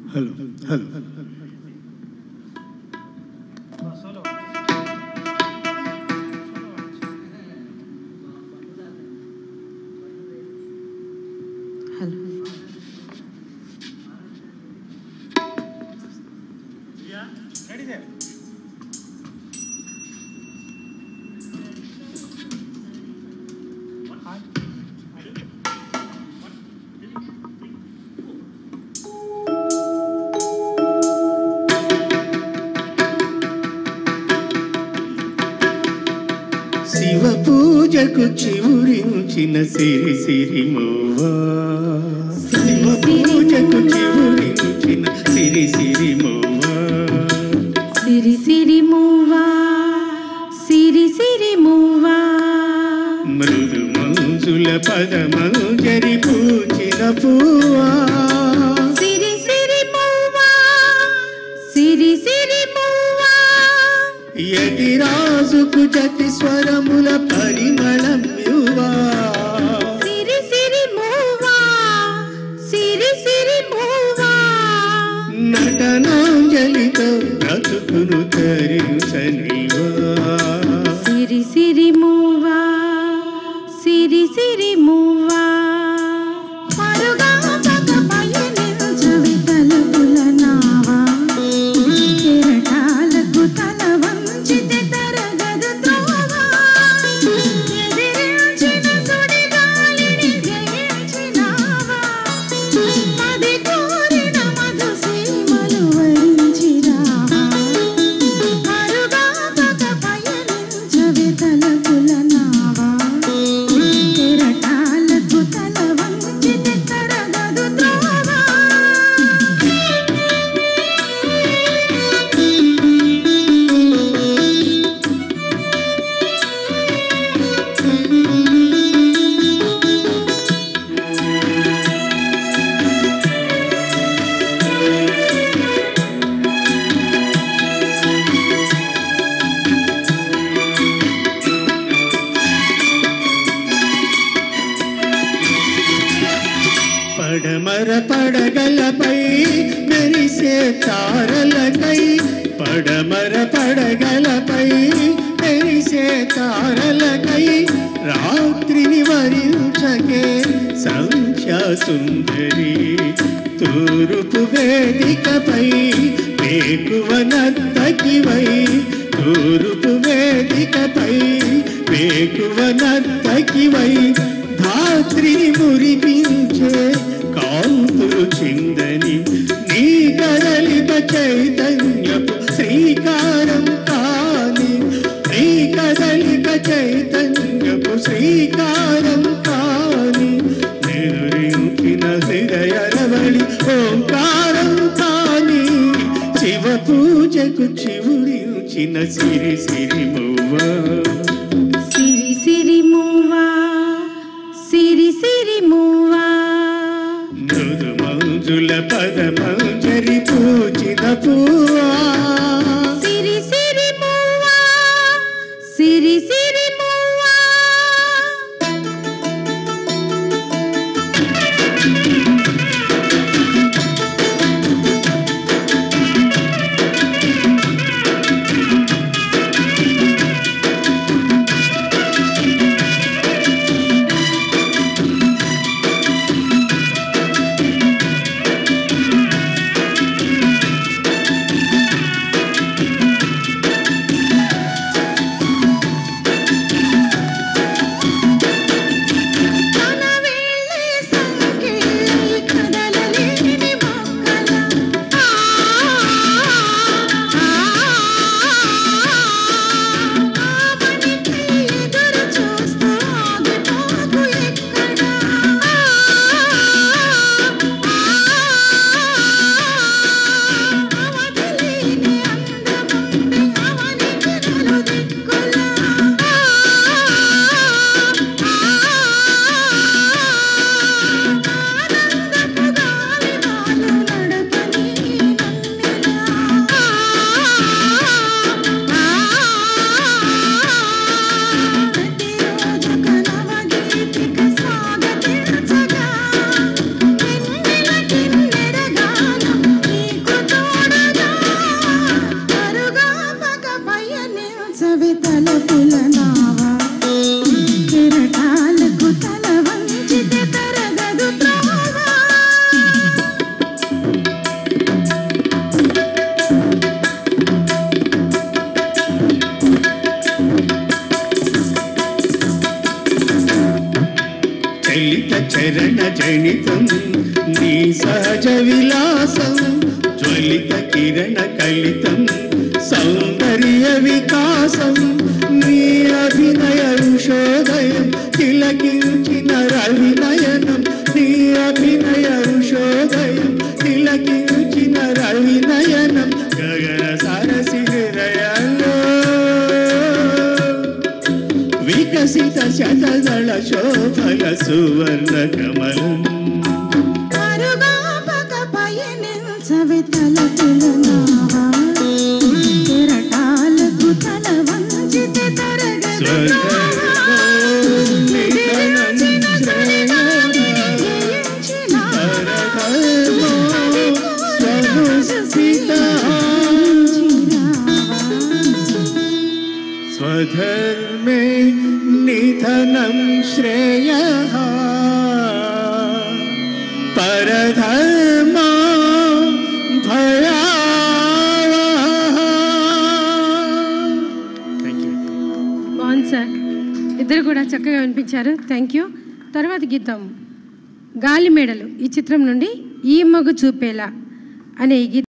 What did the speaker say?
Hello hello Shiva పూజకు చివురించిన సిరి సిరి మూవా శివ పూజకు చివురించిన సిరి సిరి మూవా సిరి సిరి మూవా సిరి సిరి మూవా మృదు మంజుల పదమంజరి పూచిన పూవా సిరి సిరి మూవా సిరి సిరి మూవా యతి రాజుకు జతి స్వరముల పరిమళం యువా సిరి సిరి మూవా సిరి సిరి మూవా నటనాంజలితో బ్రతుకును తరించనివా సిరి సిరి మూవా సిరి సిరి మూవా పరుగా పగ పయనించవి తలుపుల నావా కెరటాలకు తల వంచితే తరగదు త్రోవా ఎదిరించిన సుడిగాలిని జయించినావా అది కోరిన మధు సీమలు వరించినావా పరుగా పగ పయనించవి తలుపుల నావా కెరటాలకు తల వంచితే తరగదు త్రోవా పడమర పడగలపై మెరిసే తారలకై పడమర పడగలపై మెరిసే తారలకై రాత్రిని వరించకే సంధ్యా సుందరి తూర్పు వేదికపై వేకువ నర్తకివై తూర్పు వేదికపై వేకువ నర్తకివై ధాత్రిని మురిపించే కాంతులు చిందని నీ కదలిక చైతన్యపు శ్రీకారం కాని నీ కదలిక చైతన్యపు శ్రీకారం కాని నిరురించిన హృదయరవళి ఓంకారం కాని శివ పూజకు చివురించిన సిరి సిరి మూవా సిరి సిరి మూవా సిరి సిరి మూవా మృదు మంజుల పదమంజరి పూచిన పూవా సిరి సిరి మూవా సిరి సిరి మూవా చరణ జనితం నీ సహజ విలాసం జ్వలిత కిరణ కలితం సౌందర్య వికాసం నీ అభినయ ఉషోదయం తిలకించిన రవినయనం నీ అభినయ ఉషోదయం తిలకించిన రవినయనం గగన సరసి హృదయంలో వికసిత శతదళ శోభల సువర్ణ కమలం स्वधर्मे निधनं श्रेयः परधर्मो भयावहः. బాగుంది సార్, ఇద్దరు కూడా చక్కగా వినిపించారు. Thank you. తర్వాత గీతం గాలి మేడలు ఈ చిత్రం నుండి ఈ మగు చూపేలా అనే ఈ గీతం